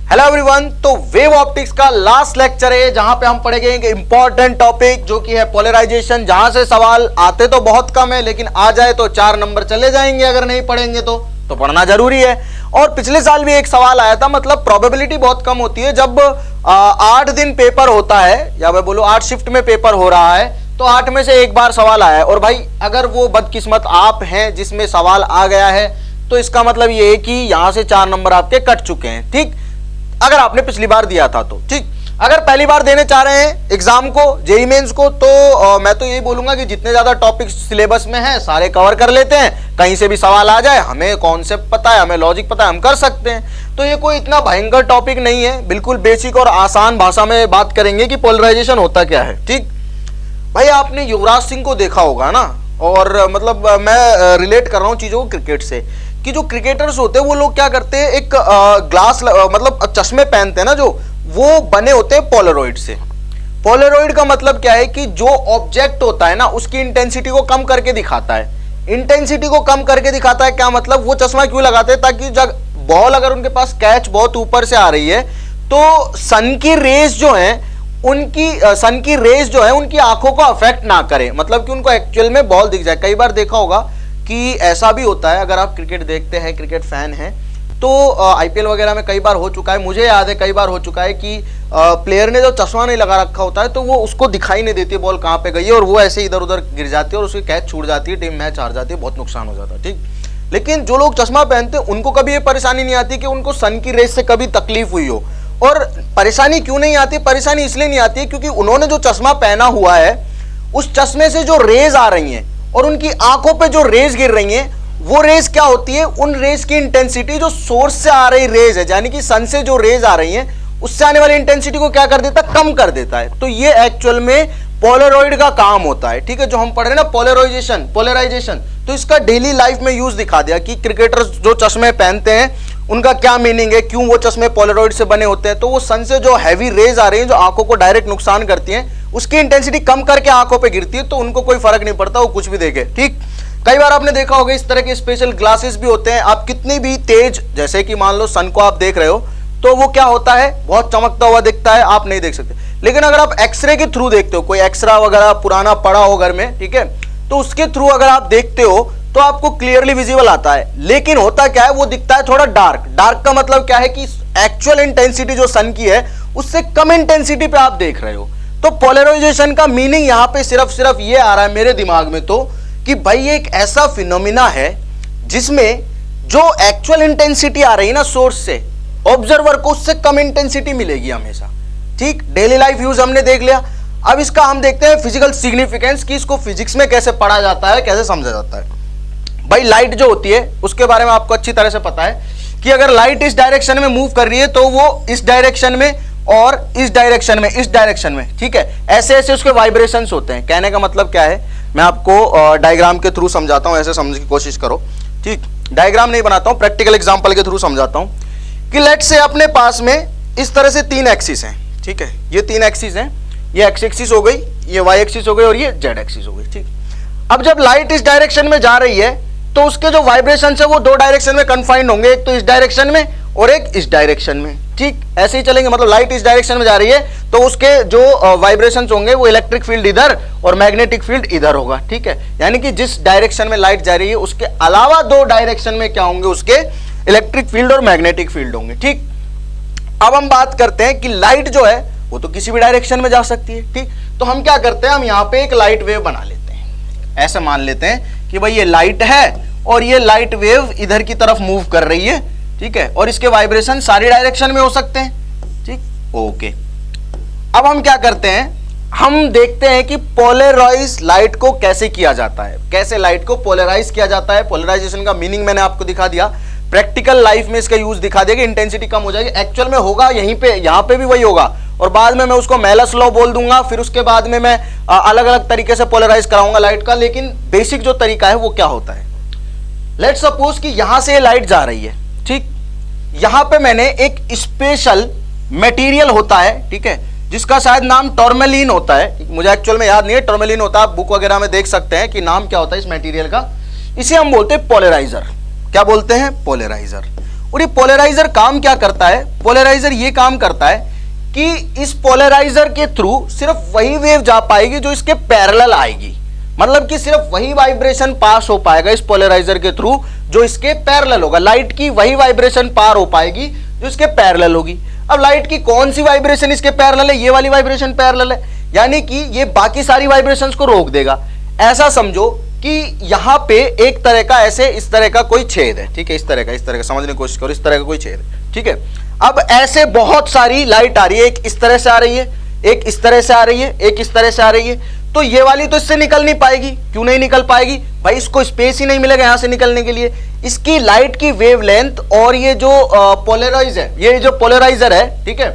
Hello everyone, तो wave optics का last lecture है जहां पे हम पढ़ेंगे एक इंपॉर्टेंट टॉपिक जो कि है पोलराइजेशन। जहां से सवाल आते तो बहुत कम है, लेकिन आ जाए तो 4 नंबर चले जाएंगे अगर नहीं पढ़ेंगे तो पढ़ना जरूरी है। और पिछले साल भी एक सवाल आया था, मतलब प्रोबेबिलिटी बहुत कम होती है जब 8 दिन पेपर होता है, या मैं बोलूं 8 शिफ्ट में पेपर हो रहा है, तो 8 में से एक बार सवाल आया है। और भाई अगर वो बदकिस्मत आप हैं जिसमें सवाल आ गया है, तो इसका मतलब ये है कि यहां से 4 नंबर आपके कट चुके हैं। ठीक, अगर आपने पिछली बार दिया था तो ठीक। अगर पहली बार देने चाह रहे हैं एग्जाम को, जेईई मेंस को, तो मैं तो यही बोलूंगा कि जितने ज्यादा टॉपिक्स सिलेबस में हैं सारे कवर कर लेते हैं। कहीं से भी सवाल आ जाए, हमें कॉन्सेप्ट पता है, हमें लॉजिक पता है, हम कर सकते हैं। तो ये कोई इतना भयंकर टॉपिक नहीं है, बिल्कुल बेसिक और आसान भाषा में बात करेंगे कि पोलराइजेशन होता क्या है। ठीक भाई, आपने युवराज सिंह को देखा होगा ना, और मतलब मैं रिलेट कर रहा हूँ चीजों को क्रिकेट से, कि जो क्रिकेटर्स होते हैं वो लोग क्या करते हैं, एक ग्लास मतलब चश्मे पहनते हैं ना, जो वो बने होते हैं पोलरॉइड से। पोलरॉइड का मतलब क्या है कि जो ऑब्जेक्ट होता है ना उसकी इंटेंसिटी को कम करके दिखाता है। इंटेंसिटी को कम करके दिखाता है क्या मतलब, वो चश्मा क्यों लगाते हैं, ताकि जब बॉल अगर उनके पास कैच बहुत ऊपर से आ रही है तो सन की रेज जो है उनकी आंखों को अफेक्ट ना करे, मतलब कि उनको एक्चुअल में बॉल दिख जाए। कई बार देखा होगा कि ऐसा भी होता है, अगर आप क्रिकेट देखते हैं, क्रिकेट फैन हैं, तो आईपीएल वगैरह में कई बार हो चुका है, मुझे याद है कई बार हो चुका है कि प्लेयर ने जो चश्मा नहीं लगा रखा होता है तो वो उसको दिखाई नहीं देती बॉल कहाँ पे गई है, और वो ऐसे इधर उधर गिर जाती है और उसकी कैच छूट जाती है, टीम मैच हार जाती है, बहुत नुकसान हो जाता है। ठीक, लेकिन जो लोग चश्मा पहनते हैं उनको कभी ये परेशानी नहीं आती कि उनको सन की रेस से कभी तकलीफ हुई हो। और परेशानी क्यों नहीं आती, परेशानी इसलिए नहीं आती है क्योंकि उन्होंने जो चश्मा पहना हुआ है उस चश्मे से जो रेज आ रही हैं और उनकी आंखों पे जो रेज गिर रही हैं, वो रेज क्या होती है, उन रेज की इंटेंसिटी जो सोर्स से आ रही रेज है, यानी कि सन से जो रेज आ रही हैं उससे आने वाली इंटेंसिटी को क्या कर देता है, कम कर देता है। तो ये एक्चुअल में पोलरॉइड का काम होता है। ठीक है, जो हम पढ़ रहे हैं ना पोलराइजेशन, तो इसका डेली लाइफ में यूज दिखा दिया कि क्रिकेटर्स जो चश्मे पहनते हैं उनका क्या मीनिंग है, क्यों वो चश्मे पोलरॉइड से बने होते हैं। तो वो सन से जो हैवी रेज आ रही हैं जो आंखों को डायरेक्ट नुकसान करती हैं, उसकी इंटेंसिटी कम करके आंखों पे गिरती है, तो उनको कोई फर्क नहीं पड़ता, वो कुछ भी देखे। ठीक, कई बार आपने देखा होगा इस तरह के स्पेशल ग्लासेस भी होते हैं। आप कितनी भी तेज, जैसे कि मान लो सन को आप देख रहे हो, तो वो क्या होता है, बहुत चमकता हुआ दिखता है, आप नहीं देख सकते। लेकिन अगर आप एक्सरे के थ्रू देखते हो, कोई एक्सरा वगैरह पुराना पड़ा हो घर में, ठीक है, तो उसके थ्रू अगर आप देखते हो तो आपको क्लियरली विजिबल आता है। लेकिन होता क्या है, वो दिखता है थोड़ा डार्क का मतलब क्या है कि एक्चुअल इंटेंसिटी जो सन की है उससे कम इंटेंसिटी पे आप देख रहे हो। तो पोलराइजेशन का मीनिंग यहां पे सिर्फ ये आ रहा है मेरे दिमाग में, तो कि भाई ये एक ऐसा फिनोमिना है जिसमें जो एक्चुअल इंटेंसिटी आ रही है ना सोर्स से, ऑब्जर्वर को उससे कम इंटेंसिटी मिलेगी हमेशा। ठीक, डेली लाइफ यूज हमने देख लिया। अब इसका हम देखते हैं फिजिकल सिग्निफिकेंस, कि इसको फिजिक्स में कैसे पढ़ा जाता है, कैसे समझा जाता है। भाई लाइट जो होती है उसके बारे में आपको अच्छी तरह से पता है कि अगर लाइट इस डायरेक्शन में मूव कर रही है तो वो इस डायरेक्शन में और इस डायरेक्शन में, ठीक है, ऐसे ऐसे उसके वाइब्रेशंस होते हैं। कहने का मतलब क्या है, मैं आपको डायग्राम के थ्रू समझाता हूं, ऐसे समझने की कोशिश करो। ठीक, डायग्राम नहीं बनाता हूं, प्रैक्टिकल एग्जांपल के थ्रू समझाता हूं कि लेट्स से अपने पास में इस तरह से 3 एक्सिस हैं। ठीक है, ये 3 एक्सिस हैं, ये एक्स एक्सिस हो गई, ये वाई एक्सिस हो गई और ये जेड एक्सिस हो गई। ठीक, अब जब लाइट इस डायरेक्शन में जा रही है तो उसके जो वाइब्रेशन है वो 2 डायरेक्शन में कन्फाइंड होंगे, एक तो इस डायरेक्शन में और एक इस डायरेक्शन में। ठीक, ऐसे ही चलेंगे, मतलब लाइट इस डायरेक्शन में जा रही है तो उसके जो वाइब्रेशंस होंगे वो इलेक्ट्रिक फील्ड इधर और मैग्नेटिक फील्ड इधर होगा। ठीक है, यानी कि जिस डायरेक्शन में लाइट जा रही है उसके अलावा 2 डायरेक्शन में क्या होंगे, उसके इलेक्ट्रिक फील्ड और मैग्नेटिक फील्ड होंगे। ठीक, अब हम बात करते हैं कि लाइट जो है वो तो किसी भी डायरेक्शन में जा सकती है। ठीक, तो हम क्या करते हैं, हम यहाँ पे एक लाइट वेव बना लेते हैं। ऐसे मान लेते हैं कि भाई ये लाइट है और ये लाइट वेव इधर की तरफ मूव कर रही है। ठीक है, और इसके वाइब्रेशन सारी डायरेक्शन में हो सकते हैं। ठीक, ओके, अब हम क्या करते हैं, हम देखते हैं कि पोलराइज लाइट को कैसे किया जाता है, कैसे लाइट को पोलराइज किया जाता है। पोलराइजेशन का मीनिंग मैंने आपको दिखा दिया, प्रैक्टिकल लाइफ में इसका यूज दिखा दिया कि इंटेंसिटी कम हो जाएगी। एक्चुअल में होगा यहीं पे, यहाँ पे भी वही होगा, और बाद में मैं उसको मेलस लॉ बोल दूंगा, फिर उसके बाद में मैं अलग अलग तरीके से पोलराइज कराऊंगा लाइट का। लेकिन बेसिक जो तरीका है वो क्या होता है, लेट्स सपोज कि यहां से लाइट जा रही है। ठीक, यहां पे मैंने एक स्पेशल मटेरियल होता है, ठीक है, जिसका शायद नाम टॉर्मेलिन होता है, मुझे एक्चुअल में याद नहीं है, टॉर्मेलिन होता है, आप बुक वगैरह में देख सकते हैं कि नाम क्या होता है इस मटेरियल का। इसे हम बोलते हैं पोलराइजर। क्या बोलते हैं, पोलराइजर। और ये पोलराइजर काम क्या करता है, पोलराइजर ये काम करता है कि इस पोलराइजर के थ्रू सिर्फ वही वेव जा पाएगी जो इसके पैरेलल आएगी, मतलब कि सिर्फ वही वाइब्रेशन पास हो पाएगा इस पोलराइजर के थ्रू जो इसके पैरेलल होगा। लाइट की वही वाइब्रेशन पार हो पाएगी जो इसके पैरेलल होगी। अब लाइट की कौन सी वाइब्रेशन इसके पैरेलल है, ये वाली वाइब्रेशन पैरेलल है, यानी कि ये बाकी सारी वाइब्रेशंस को रोक देगा। ऐसा समझो कि यहां पे एक तरह का ऐसे इस तरह का कोई छेद है, ठीक है, इस तरह का समझने की कोशिश करो, इस तरह का कोई छेद है, ठीक है। अब ऐसे बहुत सारी लाइट आ रही है, एक इस तरह से आ रही है, एक इस तरह से आ रही है, एक इस तरह से आ रही है, तो ये वाली तो इससे निकल नहीं पाएगी। क्यों नहीं निकल पाएगी भाई, इसको स्पेस ही नहीं मिलेगा यहां से निकलने के लिए। इसकी लाइट की वेवलेंथ और ये जो पोलराइज है, ये जो पोलराइजर है, ठीक है,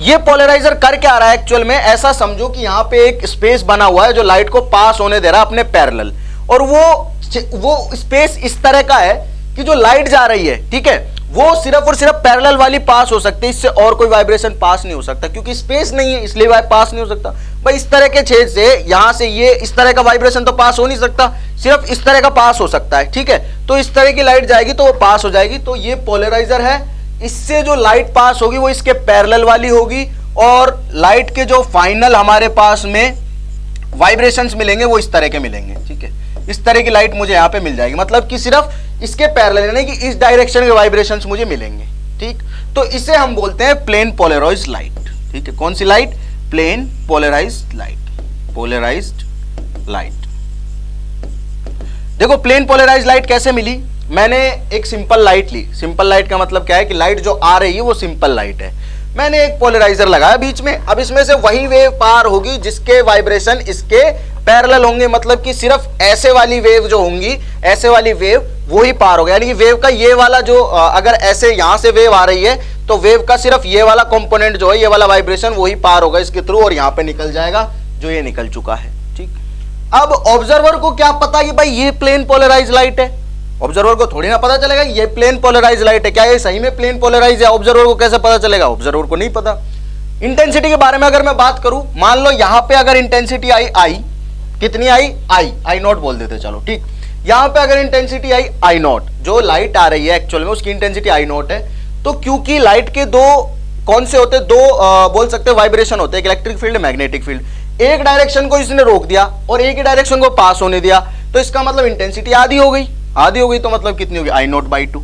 ये पोलराइजर कर क्या रहा है एक्चुअल में, ऐसा समझो कि यहां पे एक स्पेस बना हुआ है जो लाइट को पास होने दे रहा है अपने पैरेलल, और वो स्पेस इस तरह का है कि जो लाइट जा रही है, ठीक है, वो सिर्फ और सिर्फ पैरेलल वाली पास हो सकती है, इससे और कोई वाइब्रेशन पास नहीं हो सकता, क्योंकि स्पेस नहीं है इसलिए वह पास नहीं हो सकता। भाई इस तरह के छेद से यहां से ये इस तरह का वाइब्रेशन तो पास हो नहीं सकता, सिर्फ इस तरह का पास हो सकता है, ठीक है। तो इस तरह की लाइट जाएगी तो वो पास हो जाएगी। तो ये पोलराइजर है, इससे जो लाइट पास होगी वो इसके पैरेलल वाली होगी, और लाइट के जो फाइनल हमारे पास में वाइब्रेशंस मिलेंगे वो इस तरह के मिलेंगे, ठीक है। इस तरह की लाइट मुझे यहां पे मिल जाएगी, मतलब कि सिर्फ इसके पैरेलल, यानी कि इस डायरेक्शन के वाइब्रेशंस मुझे मिलेंगे, ठीक। तो इसे हम बोलते हैं प्लेन पोलराइज्ड लाइट, ठीक है। कौन सी light, plane polarised light, polarised light. देखो प्लेन पोलराइज्ड लाइट कैसे मिली, मैंने एक सिंपल लाइट ली। सिंपल लाइट का मतलब क्या है कि लाइट जो आ रही है वो सिंपल लाइट है। मैंने एक पोलराइजर लगाया बीच में, अब इसमें से वही वेव पार होगी जिसके वाइब्रेशन इसके पैरेलल होंगे, मतलब कि सिर्फ ऐसे वाली वेव जो होंगी, ऐसे वाली वेव वो ही पार होगा। यानी कि वेव का ये वाला जो अगर ऐसे यहां से वेव आ रही है तो वेव का सिर्फ ये वाला कंपोनेंट जो है, ये वाला वाइब्रेशन वही पार होगा इसके थ्रू, और यहां पे निकल जाएगा जो ये निकल चुका है, ठीक। अब ऑब्जर्वर को क्या पता कि भाई ये प्लेन पोलराइज लाइट है, ऑब्जर्वर को थोड़ी ना पता चलेगा ये प्लेन पोलराइज लाइट है, क्या ये सही में प्लेन पोलराइज है, ऑब्जर्वर को कैसे पता चलेगा, ऑब्जर्वर को नहीं पता। इंटेंसिटी के बारे में अगर मैं बात करूं, मान लो यहां पे अगर इंटेंसिटी आई, कितनी आई, आई नॉट बोल देते चलो, ठीक। यहां पे अगर इंटेंसिटी आई नॉट, जो लाइट आ रही है एक्चुअल में उसकी इंटेंसिटी आई नॉट है, तो क्योंकि लाइट के दो कौन से होते, दो बोल सकते हैं वाइब्रेशन होते हैं, इलेक्ट्रिक फील्ड, मैग्नेटिक फील्ड। एक डायरेक्शन को इसने रोक दिया और एक ही डायरेक्शन को पास होने दिया, तो इसका मतलब इंटेंसिटी आधी हो गई, आधी हो गई तो मतलब कितनी होगी, आई नॉट बाई 2,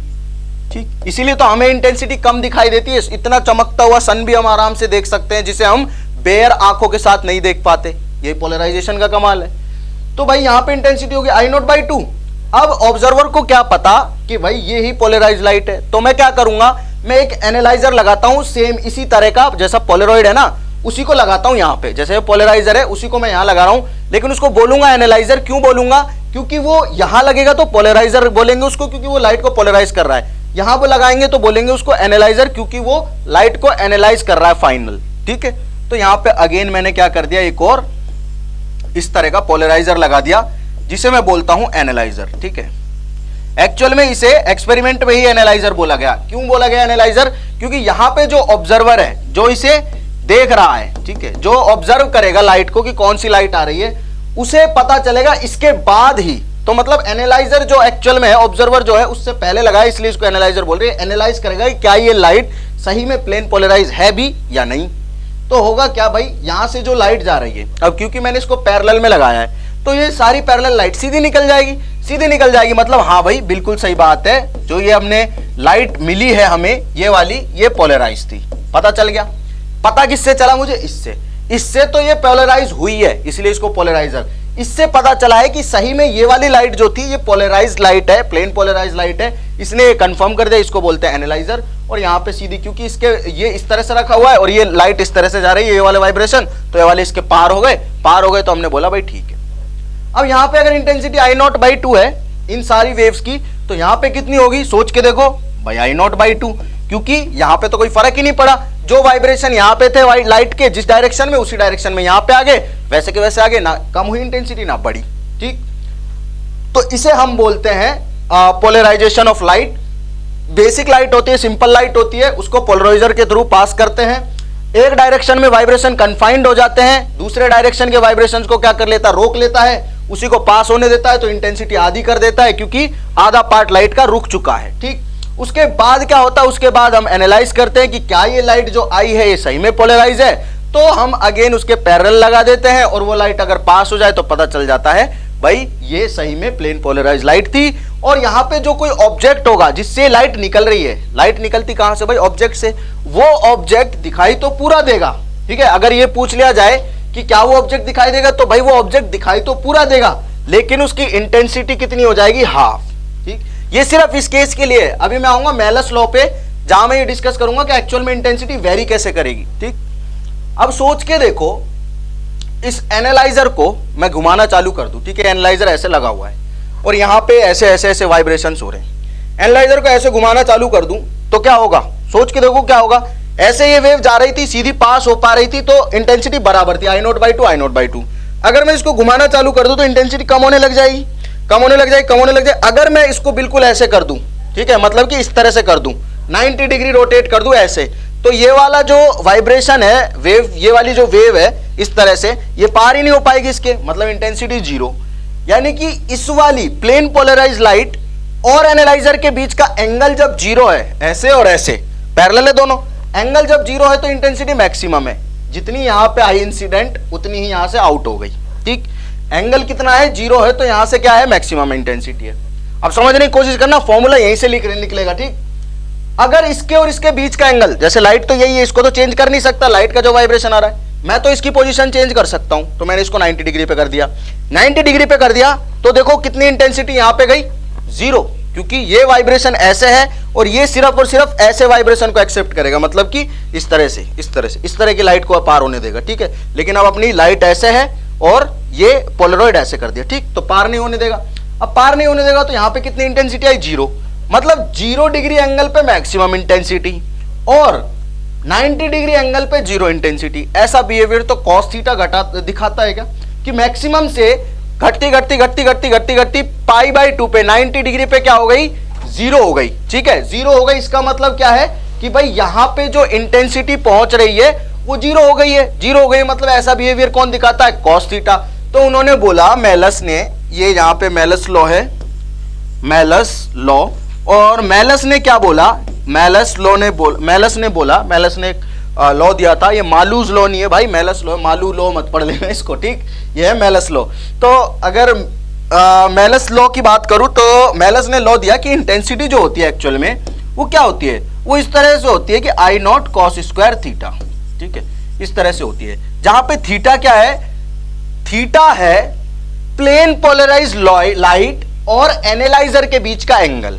ठीक। इसीलिए तो हमें इंटेंसिटी कम दिखाई देती है, इतना चमकता हुआ सन भी हम आराम से देख सकते हैं जिसे हम बेयर आंखों के साथ नहीं देख पाते। ये पोलराइजेशन का कमाल है। तो भाई यहां पे इंटेंसिटी होगी आई नॉट बाई 2। अब ऑब्जर्वर को क्या पता कि भाई ये ही पोलराइज लाइट है, तो मैं क्या करूंगा, मैं एक एनालाइजर लगाता हूं सेम इसी तरह का, जैसा पोलरॉइड है ना उसी को लगाता हूं यहां पे, जैसे पोलराइजर है उसी को मैं यहां लगा रहा हूं, लेकिन उसको बोलूंगा एनालाइजर। क्यों बोलूंगा, क्योंकि वो यहां लगेगा तो पोलराइजर बोलेंगे उसको, क्योंकि वो लाइट को पोलराइज कर रहा है। यहां पर लगाएंगे तो बोलेंगे उसको एनालाइजर, क्योंकि वो लाइट को एनालाइज कर रहा है फाइनल, ठीक है। तो यहां पे अगेन मैंने क्या कर दिया, एक और इस तरह का पोलराइजर लगा दिया जिसे मैं बोलता हूं एनालाइजर, ठीक है। एक्चुअल में इसे एक्सपेरिमेंट में ही एनालाइजर बोला गया। क्यों बोला गया एनालाइजर, क्योंकि यहां पे जो ऑब्जर्वर है जो इसे देख रहा है, ठीक है, जो ऑब्जर्व करेगा लाइट को कि कौन सी लाइट आ रही है, उसे पता चलेगा इसके बाद ही। तो मतलब एनालाइजर जो एक्चुअल में है, ऑब्जर्वर जो है उससे पहले लगाया, इसलिए इसको एनालाइजर बोल रहे हैं। एनालाइज करेगा कि क्या ये लाइट सही में प्लेन पोलराइज है भी या नहीं। तो होगा क्या भाई, यहां से जो लाइट जा रही है, अब क्योंकि मैंने इसको पैरेलल में लगाया है तो ये सारी पैरेलल लाइट सीधी निकल जाएगी, सीधी निकल जाएगी, मतलब हाँ भाई बिल्कुल सही बात है, जो ये हमने लाइट मिली है हमें ये वाली, ये पोलराइज थी। पता चल गया, पता किससे चला मुझे, इससे तो ये पोलराइज हुई है इसलिए इसको पोलराइजर। इससे पता चला है कि सही में ये वाली लाइट जो थी ये पोलराइज्ड लाइट है, प्लेन पोलराइज्ड लाइट है, इसने कंफर्म कर दिया, इसको बोलते हैं एनालाइजर। और यहाँ पे सीधी, क्योंकि इसके ये इस तरह से रखा हुआ है और ये लाइट इस तरह से जा रही है, ये वाले वाइब्रेशन, तो ये वाले इसके पार हो गए तो हमने बोला भाई ठीक है। अब यहाँ पे अगर इंटेंसिटी आई नॉट बाई 2 है इन सारी वेव्स की, तो यहाँ पे कितनी होगी, सोच के देखो भाई आई नॉट बाई 2, क्योंकि यहाँ पे तो कोई फर्क ही नहीं पड़ा, जो वाइब्रेशन यहाँ पे थे लाइट के जिस डायरेक्शन में, उसी डायरेक्शन में यहाँ पे आगे, वैसे के वैसे आगे, ना कम हुई इंटेंसिटी ना बढ़ी, ठीक। तो इसे हम बोलते हैं polarisation of light. Basic light होती है, सिंपल लाइट होती है, उसको पोलराइजर के थ्रू पास करते हैं, एक डायरेक्शन में वाइब्रेशन कन्फाइंड हो जाते हैं, दूसरे डायरेक्शन के वाइब्रेशंस को क्या कर लेता है, रोक लेता है, उसी को पास होने देता है, तो इंटेंसिटी आधी कर देता है, क्योंकि आधा पार्ट लाइट का रुक चुका है, ठीक। उसके बाद क्या होता है, उसके बाद हम एनालाइज करते हैं कि क्या ये लाइट जो आई है ये सही में पोलराइज है, तो हम अगेन उसके पैरेलल लगा देते हैं और वो लाइट अगर पास हो जाए तो पता चल जाता है भाई ये सही में प्लेन पोलराइज लाइट थी। और यहां पे जो कोई ऑब्जेक्ट होगा जिससे लाइट निकल रही है, लाइट निकलती कहां से भाई, ऑब्जेक्ट से, वो ऑब्जेक्ट दिखाई तो पूरा देगा, ठीक है। अगर ये पूछ लिया जाए कि क्या वो ऑब्जेक्ट दिखाई देगा, तो भाई वो ऑब्जेक्ट दिखाई तो पूरा देगा, लेकिन उसकी इंटेंसिटी कितनी हो जाएगी, हाफ, ठीक। ये सिर्फ इस केस के लिए। अभी मैं आऊंगा मेलस लॉ पे, जहां मैं ये डिस्कस करूंगा कि एक्चुअल में इंटेंसिटी वेरी कैसे करेगी, ठीक। अब सोच के देखो, इस एनालाइजर को मैं घुमाना चालू कर दूं, ठीक है। एनालाइजर ऐसे लगा हुआ है और यहां पे ऐसे ऐसे ऐसे वाइब्रेशंस हो रहे हैं। एनालाइजर को ऐसे घुमाना चालू कर दूं तो क्या होगा, सोच के देखो क्या होगा। ऐसे ये वेव जा रही थी, सीधी पास हो पा रही थी, तो इंटेंसिटी बराबर थी I0/2 I0/2। अगर मैं इसको घुमाना चालू कर दूं तो इंटेंसिटी कम होने लग जाएगी, कम होने लग जाएगी, कम होने लग जाएगी। अगर मैं इसको बिल्कुल ऐसे कर दूं, ठीक है, मतलब कि इस तरह से कर दूं, 90 डिग्री रोटेट कर दूं ऐसे, तो ये वाला जो वाइब्रेशन है, वेव, ये वाली जो वेव है इस तरह से, ये पार ही नहीं हो पाएगी इसके, मतलब इंटेंसिटी 0। यानी कि इस वाली प्लेन पोलराइज लाइट और एनालाइजर के बीच का एंगल जब 0 है, ऐसे और ऐसे पैरेलल है दोनों, एंगल जब 0 है तो इंटेंसिटी मैक्सिमम है। जितनी यहां पे आई इंसिडेंट उतनी ही यहां से आउट हो गई, ठीक। एंगल कितना है, 0 है, तो यहां से क्या है, मैक्सिमम इंटेंसिटी है। अब समझने की कोशिश करना, फॉर्मूला यहीं से निकलेगा, ठीक। अगर इसके और इसके बीच का एंगल, जैसे लाइट तो यही है, इसको तो चेंज कर नहीं सकता, लाइट का जो वाइब्रेशन आ रहा है, मैं तो इसकी पोजीशन चेंज कर सकता हूं, तो मैंने इसको 90 डिग्री पे कर दिया। 90 डिग्री पे कर दिया तो देखो कितनी इंटेंसिटी यहां पे गई, 0, क्योंकि ये वाइब्रेशन ऐसे है और ये सिर्फ और सिर्फ ऐसे वाइब्रेशन को एक्सेप्ट करेगा, मतलब कि इस तरह से, इस तरह से, इस तरह की लाइट को पार होने देगा, ठीक है। लेकिन अब अपनी लाइट ऐसे है और ये पोलरॉइड ऐसे कर दिया, ठीक, तो पार नहीं होने देगा। अब पार नहीं होने देगा तो यहां पे कितनी इंटेंसिटी आई, 0, मतलब 0 डिग्री एंगल पे मैक्सिमम इंटेंसिटी और 90 डिग्री एंगल पे 0 इंटेंसिटी। ऐसा बिहेवियर तो कॉस थीटा दिखाता है क्या, कि मैक्सिमम से घटती घटती घटती घटती घटती घटती π/2 पे 90 डिग्री पे क्या हो गई, 0 हो गई, ठीक है, 0 हो गई। इसका मतलब क्या है कि भाई यहां पे जो इंटेंसिटी पहुंच रही है वो 0 हो गई है, 0 हो गई, मतलब ऐसा बिहेवियर कौन दिखाता है, कॉस थीटा। तो उन्होंने बोला, मेलस ने, ये यहां पे मेलस लॉ है, मेलस लॉ, और मेलस ने क्या बोला, मेलस ने लॉ दिया था, ये मालूज लॉ नहीं है भाई, मेलस लॉ, मालू लॉ मत पढ़ लेना इसको, ठीक, ये है मेलस लॉ। तो अगर मेलस लॉ की बात करूं तो मेलस ने लॉ दिया कि इंटेंसिटी जो होती है एक्चुअल में वो क्या होती है, वो इस तरह से होती है कि I0 cos स्क्वायर थीटा, ठीक है, इस तरह से होती है, जहां पे थीटा क्या है, थीटा है प्लेन पोलराइज लाइट और एनालाइजर के बीच का एंगल।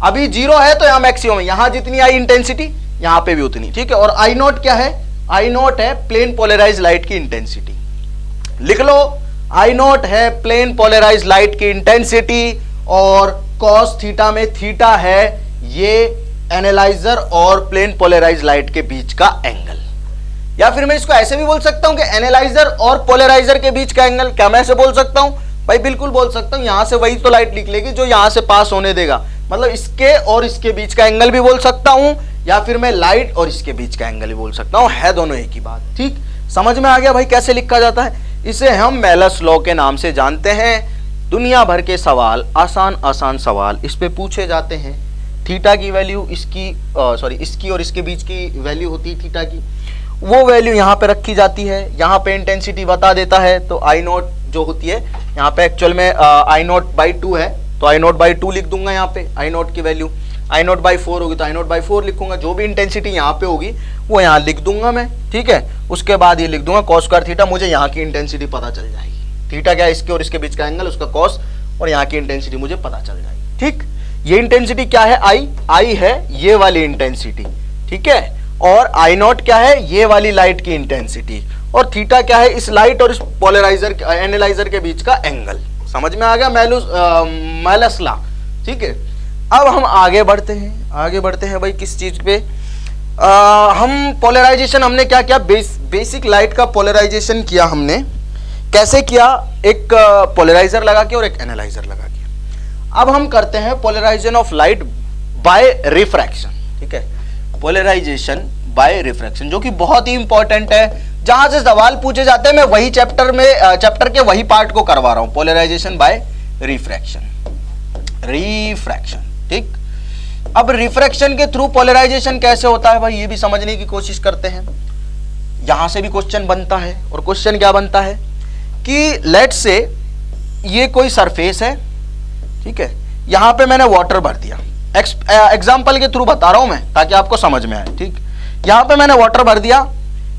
अभी 0 है तो यहां मैक्सिमम है, यहां जितनी आई इंटेंसिटी यहां पे भी उतनी, ठीक है। और I0 क्या है, I0 है प्लेन पोलराइज लाइट की इंटेंसिटी, लिख लो, I0 है प्लेन पोलराइज लाइट की इंटेंसिटी और cos थीटा में थीटा है ये एनालाइजर और प्लेन पोलराइज लाइट के बीच का एंगल। या फिर मैं इसको ऐसे भी बोल सकता हूं कि एनालाइजर और पोलराइजर के बीच का एंगल, क्या मैं ऐसे बोल सकता हूं भाई, बिल्कुल बोल सकता हूं। यहां से वही तो लाइट निकलेगी जो यहां से पास होने देगा, मतलब इसके और इसके बीच का एंगल भी बोल सकता हूं, या फिर मैं लाइट और इसके बीच का एंगल भी बोल सकता हूं, है दोनों एक ही बात, ठीक। समझ में आ गया भाई कैसे लिखा जाता है। इसे हम मेलस लॉ के नाम से जानते हैं। दुनिया भर के सवाल, आसान आसान सवाल इस पे पूछे जाते हैं। थीटा की वैल्यू, इसकी और इसके बीच की वैल्यू होती है थीटा की, वो वैल्यू यहाँ पे रखी जाती है, यहाँ पे इंटेंसिटी बता देता है। तो I0 जो होती है यहाँ पे एक्चुअल में I0/2 है, तो I0/2 लिख दूंगा यहाँ पे, I0 की वैल्यू I0/4 होगी तो I0/4 लिखूंगा, जो भी इंटेंसिटी यहाँ पे होगी वो यहाँ लिख दूंगा मैं, ठीक है। उसके बाद ये लिख दूंगा cos स्क्वायर थीटा, मुझे यहाँ की इंटेंसिटी पता चल जाएगी, थीटा क्या है, इसके और इसके बीच का एंगल, उसका cos, और यहाँ की इंटेंसिटी मुझे पता चल जाएगी, ठीक। ये इंटेंसिटी क्या है, I है ये वाली इंटेंसिटी, ठीक है, और I0 क्या है, ये वाली लाइट की इंटेंसिटी, और थीटा क्या है, इस लाइट और इस पोलराइजर एनालाइजर के बीच का एंगल। समझ में आ गया मेलस लॉ, ठीक है। अब हम आगे बढ़ते हैं भाई किस चीज पे, हम पोलराइजेशन हमने क्या किया, बेसिक लाइट का पोलराइजेशन किया हमने। कैसे किया, एक पोलराइजर लगा के और एक एनालाइजर लगा के। अब हम करते हैं polarisation of light by refraction, ठीक है, पोलराइजेशन बाय रिफ्रैक्शन, जो कि बहुत ही इंपॉर्टेंट है। जहां से सवाल पूछे जाते हैं मैं वही चैप्टर के वही पार्ट को करवा रहा हूं, पोलराइजेशन बाय रिफ्रैक्शन, ठीक। अब रिफ्रैक्शन के थ्रू पोलराइजेशन कैसे होता है भाई, ये भी समझने की कोशिश करते हैं। यहां से भी क्वेश्चन बनता है, और क्वेश्चन क्या बनता है कि लेट्स से ये कोई सरफेस है, ठीक है, यहां पे मैंने वाटर भर दिया, एग्जाम्पल के थ्रू बता रहा हूं मैं ताकि आपको समझ में आए। ठीक, यहां पे मैंने वाटर भर दिया,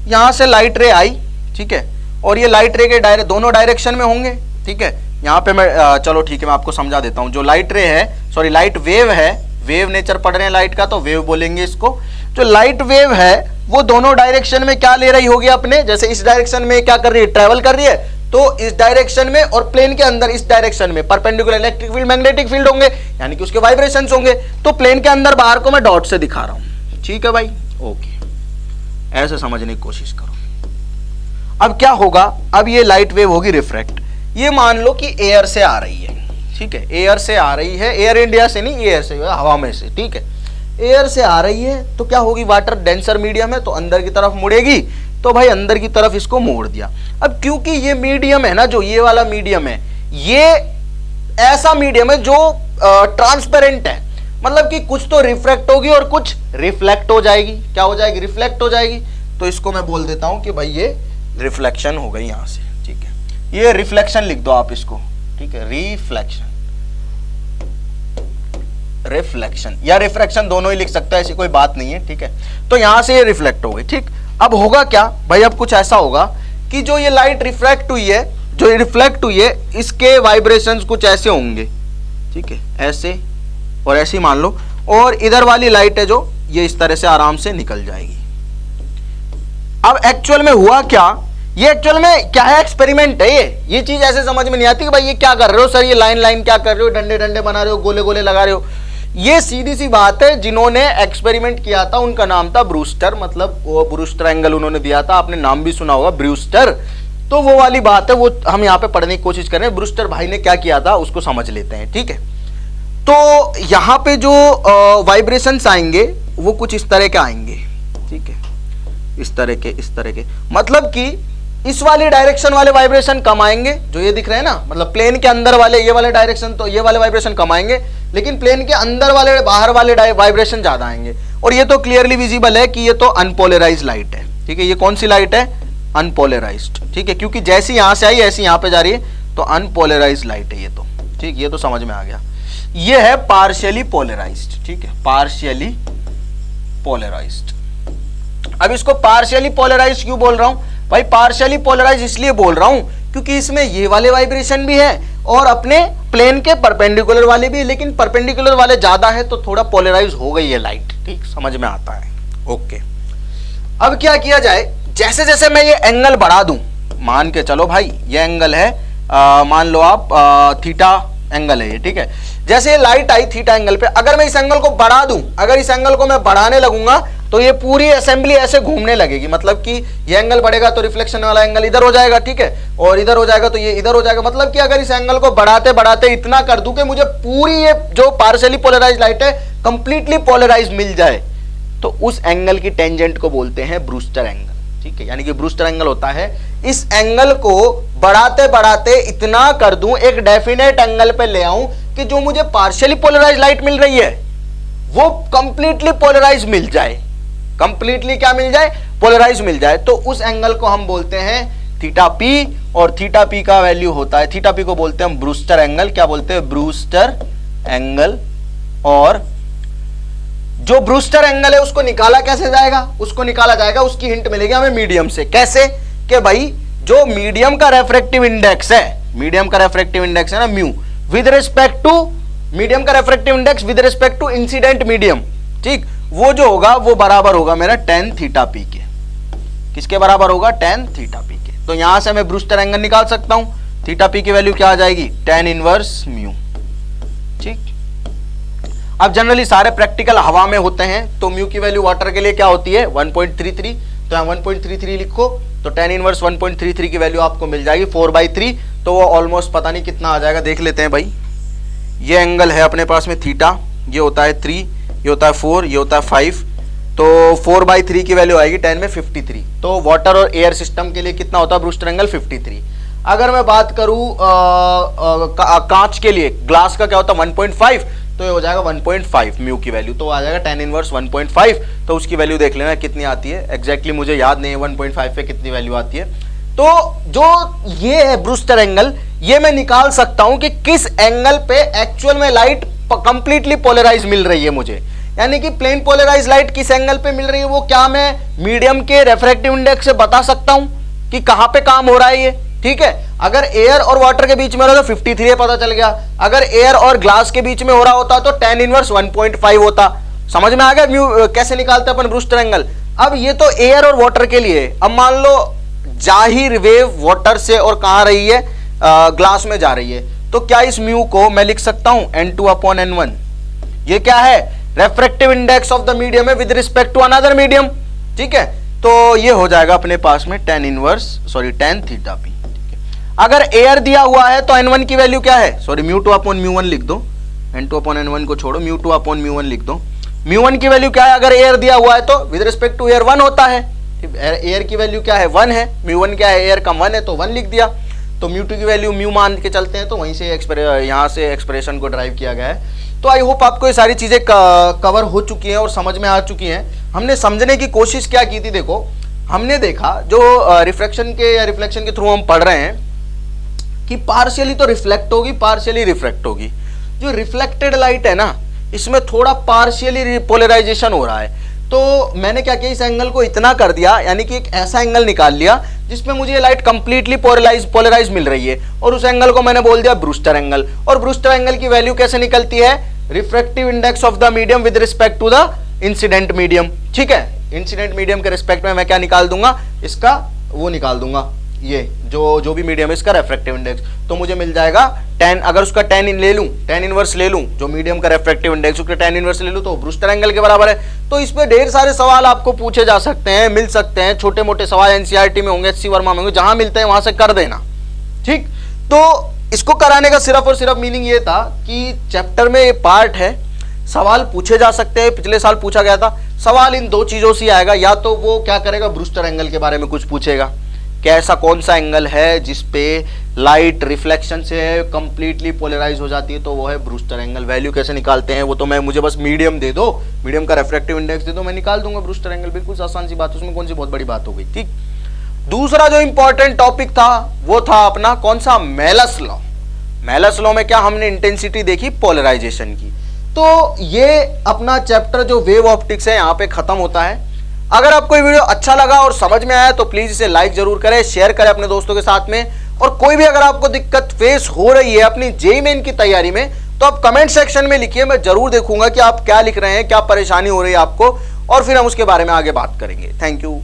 यहां से लाइट रे आई, ठीक है, और ये लाइट रे के दोनों डायरेक्शन में होंगे। ठीक है, यहाँ पे मैं चलो ठीक है मैं आपको समझा देता हूँ। जो लाइट रे है, सॉरी लाइट वेव है, वेव नेचर पढ़ रहे हैं लाइट का तो वेव बोलेंगे इसको। जो लाइट वेव है वो दोनों डायरेक्शन में क्या ले रही होगी अपने, जैसे इस डायरेक्शन में क्या कर रही है, ट्रेवल कर रही है, तो इस डायरेक्शन में और प्लेन के अंदर इस डायरेक्शन में perpendicular electric field magnetic field होंगे, यानी कि उसके वाइब्रेशंस होंगे। तो प्लेन के अंदर बाहर को मैं डॉट से दिखा रहा हूं। ठीक है भाई, ओके, ऐसे समझने की कोशिश करो। अब क्या होगा, अब ये लाइट वेव होगी रिफ्रैक्ट, ये मान लो कि एयर से आ रही है। ठीक है, एयर से आ रही है, एयर इंडिया से नहीं, एयर से, हवा में से। ठीक है, एयर से आ रही है तो क्या होगी, वाटर डेंसर मीडियम है तो अंदर की तरफ मुड़ेगी, तो भाई अंदर की तरफ इसको मोड़ दिया। अब क्योंकि ये मीडियम है ना, जो ये वाला मीडियम है, ये ऐसा मीडियम है जो ट्रांसपेरेंट है, मतलब कि कुछ तो रिफ्रैक्ट होगी और कुछ रिफ्लेक्ट हो जाएगी। क्या हो जाएगी, रिफ्लेक्ट हो जाएगी। तो इसको मैं बोल देता हूं कि भाई ये रिफ्लेक्शन हो गई यहां से। ठीक है, ये रिफ्लेक्शन लिख दो आप इसको। ठीक है, रिफ्लेक्शन, रिफ्लेक्शन या रिफ्रैक्शन दोनों ही लिख सकता है, ऐसी कोई बात नहीं है। ठीक है, तो यहां से ये रिफ्लेक्ट हो गई। ठीक, अब होगा क्या भाई, अब कुछ ऐसा होगा कि जो ये लाइट रिफ्रैक्ट हुई है, जो रिफ्लेक्ट हुई है, इसके वाइब्रेशंस कुछ ऐसे होंगे। ठीक है, ऐसे और ऐसे मान लो, और इधर वाली लाइट है जो ये इस तरह से आराम से निकल जाएगी। अब एक्चुअल में हुआ क्या, ये एक्चुअल में क्या है, एक्सपेरिमेंट है ये चीज ऐसे समझ में नहीं आती कि भाई ये क्या कर रहे हो सर, ये लाइन लाइन क्या कर रहे हो, डंडे डंडे बना रहे हो, गोले गोले लगा रहे हो। ये सीधी सी बात है, जिन्होंने एक्सपेरिमेंट किया था उनका नाम था ब्रूस्टर, मतलब वो ब्रूस्टर एंगल उन्होंने दिया था, आपने नाम भी सुना होगा ब्रूस्टर। तो वो वाली बात है, वो हम यहाँ पे पढ़ने की कोशिश कर रहे हैं, ब्रूस्टर भाई ने क्या किया था उसको समझ लेते हैं। ठीक है, तो यहाँ पे जो वाइब्रेशंस आएंगे वो कुछ इस तरह के आएंगे। ठीक है, इस तरह के, मतलब कि इस वाले डायरेक्शन वाले वाइब्रेशन कम आएंगे, जो ये दिख रहे हैं ना, मतलब प्लेन के अंदर वाले ये वाले डायरेक्शन, तो ये वाले वाइब्रेशन कम आएंगे, लेकिन प्लेन के अंदर वाले बाहर वाले वाइब्रेशन ज्यादा आएंगे। और ये तो क्लियरली विजिबल है कि ये तो अनपोलराइज्ड लाइट है। ठीक है, ये कौन सी लाइट है, अनपोलराइज्ड। ठीक है, क्योंकि जैसी यहां से आई ऐसी यहां पे जा रही है, तो अनपोलराइज्ड लाइट है ये तो। ठीक, ये तो समझ में आ गया। ये है पार्शियली पोलराइज्ड। ठीक है, पार्शियली पोलराइज्ड। अब इसको पार्शियली पोलराइज्ड क्यों बोल रहा हूं भाई, पार्शियली पोलराइज्ड इसलिए बोल रहा हूं क्योंकि इसमें ये वाले वाइब्रेशन भी है और अपने प्लेन के परपेंडिकुलर वाले भी, लेकिन परपेंडिकुलर वाले ज्यादा है तो थोड़ा पोलराइज हो गई है लाइट। ठीक, समझ में आता है, ओके। अब क्या किया जाए, जैसे जैसे मैं ये एंगल बढ़ा दूं, मान के चलो भाई ये एंगल है, मान लो आप थीटा एंगल है ये। ठीक है, जैसे ये लाइट आई थीटा एंगल पे, अगर मैं इस एंगल को बढ़ा दूं, अगर इस एंगल को मैं बढ़ाने लगूंगा तो ये पूरी असेंबली ऐसे घूमने लगेगी, मतलब कि ये एंगल बढ़ेगा तो रिफ्लेक्शन वाला एंगल इधर हो जाएगा। ठीक है, और इधर हो जाएगा तो ये इधर हो जाएगा, मतलब कि अगर इस एंगल को बढ़ाते बढ़ाते इतना कर दूं कि मुझे पूरी ये जो पार्शियली पोलराइज्ड लाइट है कंप्लीटली पोलराइज्ड मिल जाए, तो उस एंगल की टेंजेंट को बोलते हैं ब्रूस्टर एंगल। ठीक है, यानी कि ब्रूस्टर एंगल होता है इस एंगल को बढ़ाते बढ़ाते इतना कर दूं, एक डेफिनेट एंगल पे ले आऊं कि जो मुझे पार्शियली पोलराइज्ड लाइट मिल रही है वो कंप्लीटली पोलराइज्ड मिल जाए, कंप्लीटली क्या मिल जाए, पोलराइज मिल जाए। तो उस एंगल को हम बोलते हैं थीटा पी, और थीटा पी का वैल्यू होता है, थीटा पी को बोलते हैं हम ब्रूस्टर एंगल। क्या बोलते हैं, ब्रूस्टर एंगल। और जो ब्रूस्टर एंगल है उसको निकाला कैसे जाएगा, उसको निकाला जाएगा, उसकी हिंट मिलेगी हमें मीडियम से। कैसे, कि भाई जो मीडियम का रेफ्रेक्टिव इंडेक्स है, मीडियम का रेफ्रेक्टिव इंडेक्स है ना mu, with respect to medium का refractive index with respect to incident medium. ठीक, वो जो होगा वो बराबर होगा मेरा tan थीटा पी के। किसके बराबर होगा, tan थीटा पी के। तो यहां से मैं ब्रूस्टर एंगल निकाल सकता हूं, थीटा पी की वैल्यू क्या आ जाएगी, tan इनवर्स म्यू। ठीक, अब जनरली सारे प्रैक्टिकल हवा में होते हैं, तो म्यू की वैल्यू वाटर के लिए क्या होती है 1.33, तो यहाँ 1.33 लिखो, तो tan इनवर्स 1.33 की वैल्यू आपको मिल जाएगी 4/3, तो वो ऑलमोस्ट पता नहीं कितना आ जाएगा, देख लेते हैं भाई। ये एंगल है अपने पास में थीटा, ये होता है 3, ये होता है 4, ये होता है 5, तो 4/3 की वैल्यू आएगी 10 में 53। तो वाटर और एयर सिस्टम के लिए कितना होता है ब्रूस्टर एंगल 53। अगर मैं बात करूं कांच के लिए, ग्लास का क्या होता है 1.5, तो ये हो जाएगा 1.5 म्यू की वैल्यू, तो आ जाएगा tan इनवर्स 1.5। तो उसकी वैल्यू देख लेना कितनी आती है, एग्जैक्टली मुझे याद नहीं है 1.5 पे कितनी वैल्यू आती है। तो जो ये है ब्रूस्टर एंगल, ये मैं निकाल सकता हूं कि किस एंगल पे एक्चुअल में लाइट कंप्लीटली पोलराइज मिल रही है मुझे, यानी कि प्लेन पोलराइज लाइट किस एंगल पे मिल रही है, वो क्या मैं मीडियम के रिफ्रैक्टिव इंडेक्स से बता सकता हूं कि कहां पे काम हो रहा है ये। ठीक है, अगर एयर और वाटर के बीच में हो रहा तो 53 पता चल गया, अगर एयर और ग्लास के बीच में हो रहा होता तो tan इनवर्स 1.5 होता। समझ में आ गया म्यू कैसे निकालते हैं अपन ब्रूस्टर एंगल। अब ये तो एयर और वाटर के लिए, अब मान लो जाहिर वेव वाटर से और कहां रही है, ग्लास में जा रही है, तो क्या इस म्यू को मैं लिख सकता हूं n2/n1। ये क्या है, refractive index of the medium है with respect to another medium. ठीक है, तो ये हो जाएगा अपने पास में tan θp। अगर एयर दिया हुआ है तो n1 की वैल्यू क्या है, μ2/μ1 लिख दो, n2/n1 को छोड़ो, μ2/μ1 लिख दो। μ1 की वैल्यू क्या है, अगर एयर दिया हुआ है तो विद रिस्पेक्ट टू एयर 1 होता है, एयर की वैल्यू क्या है 1 है, μ1 क्या है, एयर का 1 है तो 1 लिख दिया। तो μ2 की वैल्यू म्यू मान के चलते हैं, तो वहीं से यहाँ से एक्सप्रेशन को ड्राइव किया गया है। तो आई होप आपको ये सारी चीजें कवर हो चुकी हैं और समझ में आ चुकी हैं। हमने समझने की कोशिश क्या की थी, देखो हमने देखा जो रिफ्रैक्शन के या रिफ्लेक्शन के थ्रू हम पढ़ रहे हैं कि पार्शियली तो रिफ्लेक्ट होगी, पार्शियली रिफ्रैक्ट होगी। जो रिफ्लेक्टेड लाइट है ना, इसमें थोड़ा पार्शियली पोलराइजेशन हो रहा है। तो मैंने क्या किया, इस एंगल को इतना कर दिया, यानी कि एक ऐसा एंगल निकाल लिया जिसमें मुझे ये लाइट कंप्लीटली पोलराइज मिल रही है, और उस एंगल को मैंने बोल दिया ब्रूस्टर एंगल। और ब्रूस्टर एंगल की वैल्यू कैसे निकलती है, refractive index of the medium with respect to the incident medium. ठीक है, इंसिडेंट मीडियम के रिस्पेक्ट में मैं क्या निकाल दूंगा, इसका वो निकाल दूंगा, ये जो भी मीडियम है इसका रेफ्रेक्टिव इंडेक्स। तो मुझे मिल जाएगा tan, अगर उसका tan इनवर्स ले लूं, जो मीडियम का रेफ्रेक्टिव इंडेक्स उसका tan इनवर्स ले लूं तो ब्रूस्टर एंगल के बराबर है। तो इस पे ढेर सारे सवाल आपको पूछे जा सकते हैं, मिल सकते हैं, छोटे मोटे सवाल एनसीईआरटी में होंगे, एचसी वर्मा में होंगे, जहां मिलते हैं वहां से कर देना। ठीक, तो इसको कराने का सिर्फ और सिर्फ मीनिंग ये था कि चैप्टर में ये पार्ट है, सवाल पूछे जा सकते हैं। पिछले साल पूछा गया था सवाल इन दो चीजों से आएगा, या तो वो क्या करेगा, ब्रूस्टर एंगल के बारे में कुछ पूछेगा, कैसा कौन सा एंगल है जिसपे लाइट रिफ्लेक्शन से कंप्लीटली पोलराइज हो जाती है, तो वो है ब्रूस्टर एंगल। वैल्यू कैसे निकालते हैं वो तो मुझे बस मीडियम दे दो, मीडियम का रेफ्रेक्टिव इंडेक्स दे दो, मैं निकाल दूंगा ब्रूस्टर एंगल। बिल्कुल आसान सी बात, उसमें कौन सी बहुत बड़ी बात हो गई। ठीक, दूसरा जो इंपॉर्टेंट टॉपिक था वो था अपना कौन सा, मेलस लॉ। मेलस लॉ में क्या हमने इंटेंसिटी देखी पोलराइजेशन की। तो ये अपना चैप्टर जो वेव ऑप्टिक्स है यहाँ पे खत्म होता है। अगर आपको ये वीडियो अच्छा लगा और समझ में आया तो प्लीज इसे लाइक जरूर करें, शेयर करें अपने दोस्तों के साथ में। और कोई भी अगर आपको दिक्कत फेस हो रही है अपनी जेईई मेन की तैयारी में, तो आप कमेंट सेक्शन में लिखिए, मैं जरूर देखूंगा कि आप क्या लिख रहे हैं, क्या परेशानी हो रही है आपको, और फिर हम उसके बारे में आगे बात करेंगे। Thank you.